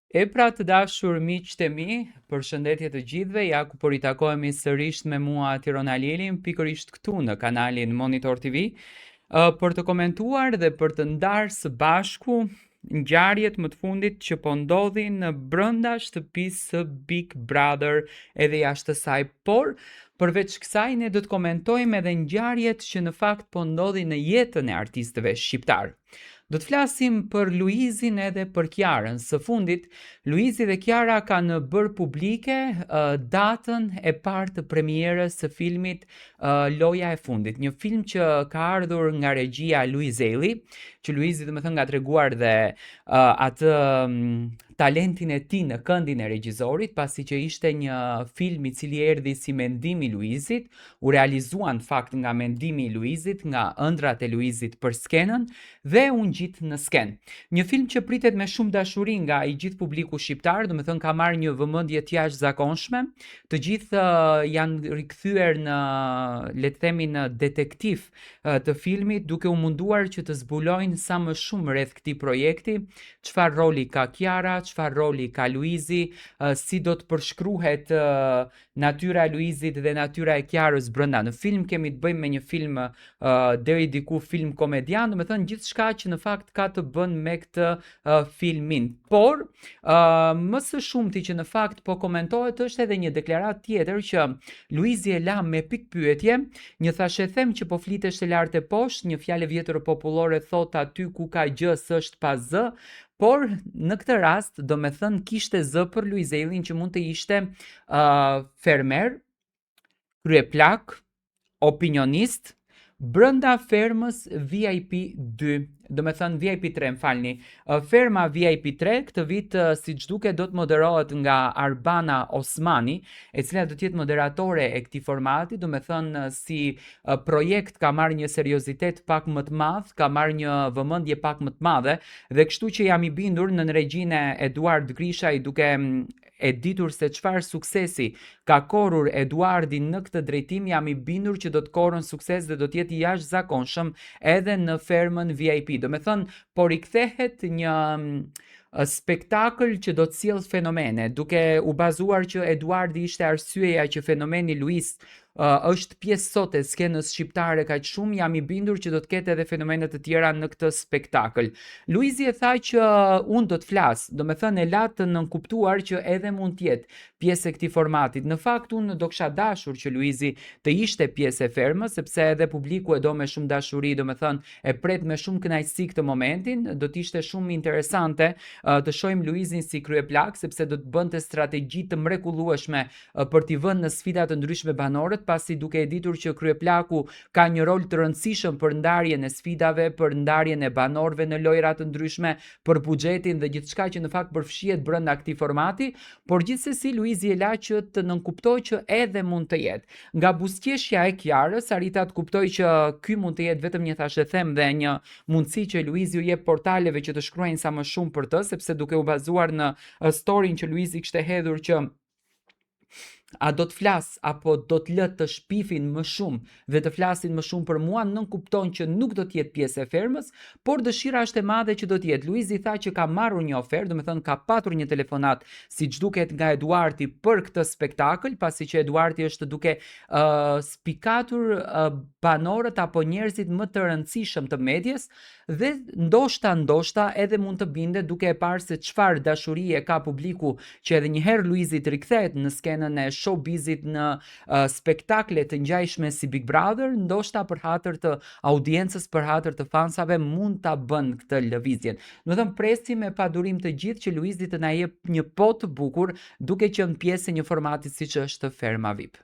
E pra të dashur miqtë e mi, përshëndetje të gjithëve, ja ku po ritakohemi sërish me mua Tirona Lilin, pikërisht këtu në kanalin Monitor TV, për të komentuar dhe për të ndarë së bashku ngjarjet më të fundit që po ndodhin në brenda shtëpisë së Big Brother edhe jashtë saj, por përveç kësaj ne do të komentojmë edhe ngjarjet që në fakt po ndodhin në jetën e artistëve shqiptar. Do të flasim për Luizin edhe për Kiarën. Së fundit, Luizi dhe Kiara kanë bërë publike datën e parë të premierës së filmit Loja e fundit, një film që ka ardhur nga regjia Luizeli, që Luizi domethënë ka treguar dhe atë talentin e tij në këndin e regjisorit, pasi që ishte një film i cili erdhi si mendim i Luizit, u realizua në fakt nga mendimi i Luizit, nga ëndrat e Luizit për skenën dhe u ngjit në skenë. Një film që pritet me shumë dashuri nga i gjithë publiku shqiptar, domethënë ka marrë një vëmendje të jashtëzakonshme. Të gjithë janë rikthyer në, le të themi, në detektiv të filmit, duke u munduar që të zbulojnë sa më shumë rreth këtij projekti, çfarë roli ka Kiara, çfarë roli ka Luizi, si do të përshkruhet natyra e Luizit dhe natyra e Kiarës brenda në film. Kemi të bëjmë me një film deri diku film komedian, domethënë gjithçka që në fakt ka të bën me këtë filmin. Por më së shumti që në fakt po komentohet është edhe një deklaratë tjetër që Luizi e la me pikpyetje, një thashë them që po flitesh e lart e poshtë, një fjalë vjetër popullore thot aty ku ka gjë s'është pa zë. Por në këtë rast, do me thënë, kishte zë për Luizelin që mund të ishte fermer, kryeplak, opinionist, brenda fermës VIP 2, do me thënë VIP 3, më falni. Ferma VIP 3 këtë vit, siç duket, do të moderohet nga Arbana Osmani, e cila do të jetë moderatore e këtij formati, do me thënë si projekt ka marrë një seriozitet pak më të madh, ka marrë një vëmendje pak më të madhe, dhe kështu që jam i bindur në regjinë e Eduard Grishaj, duke e ditur se çfarë suksesi ka korrur Eduardi në këtë drejtim, jam i bindur që do të korrën sukses dhe do të jetë i jashtëzakonshëm edhe në fermën VIP. Do me thënë, po rikthehet një spektakël që do të sjellë fenomene, duke u bazuar që Eduardi ishte arsyeja që fenomeni Luiz është pjesë sot e skenës shqiptare kaq shumë, jam i bindur që do të ketë edhe fenomene të tjera në këtë spektakël. Luizi e tha që unë do të flas, do me thënë e la të nënkuptuar që edhe mund të jetë pjesë e këtij formatit. Në fakt unë do kisha dashur që Luizi të ishte pjesë e fermës, sepse edhe publiku e do me shumë dashuri, do me thënë e pret me shumë kënaqësi këtë momentin. Do të ishte shumë interesante të shohim Luizin si kryeplak, sepse do të bënte strategji të mrekullueshme për t'i vënë në sfida të ndryshme banorët, pasi duke e ditur që kryeplaku ka një rol të rëndësishëm për ndarjen e sfidave, për ndarjen e banorëve në lojra të ndryshme, për buxhetin dhe gjithçka që në fakt përfshihet brenda këtij formati, por gjithsesi Luizi e la që të nënkuptoj që edhe mund të jetë. Nga buzëqeshja e Kiarës arrita të kuptoj që ky mund të jetë vetëm një thashëthem dhe një mundësi që Luizi u jep portaleve që të shkruajnë sa më shumë për të, sepse duke u bazuar në storin që Luizi kishte hedhur që a do të flas apo do të lë të shpifin më shumë dhe të flasin më shumë për mua, nën kupton që nuk do të jetë pjesë e fermës, por dëshira është e madhe që do të jetë. Luizi tha që ka marrur një ofertë, do të thënë ka patur një telefonat, siç duket, nga Eduardi për këtë spektakël, pasi që Eduardi është duke spikatur banorët apo njerëzit më të rëndësishëm të medias, dhe ndoshta edhe mund të bindet duke e parë se çfarë dashurie ka publiku që edhe një herë Luizi të rikthehet në skenën e showbizit në spektakle të ngjajshme si Big Brother, ndoshta për hatër të audiencës, për hatër të fansave mund ta bën këtë lëvizjen. Do të thënë presim me padurim të gjithë që Luizi të na jep një pot të bukur duke qenë pjesë e një formati siç është Ferma VIP.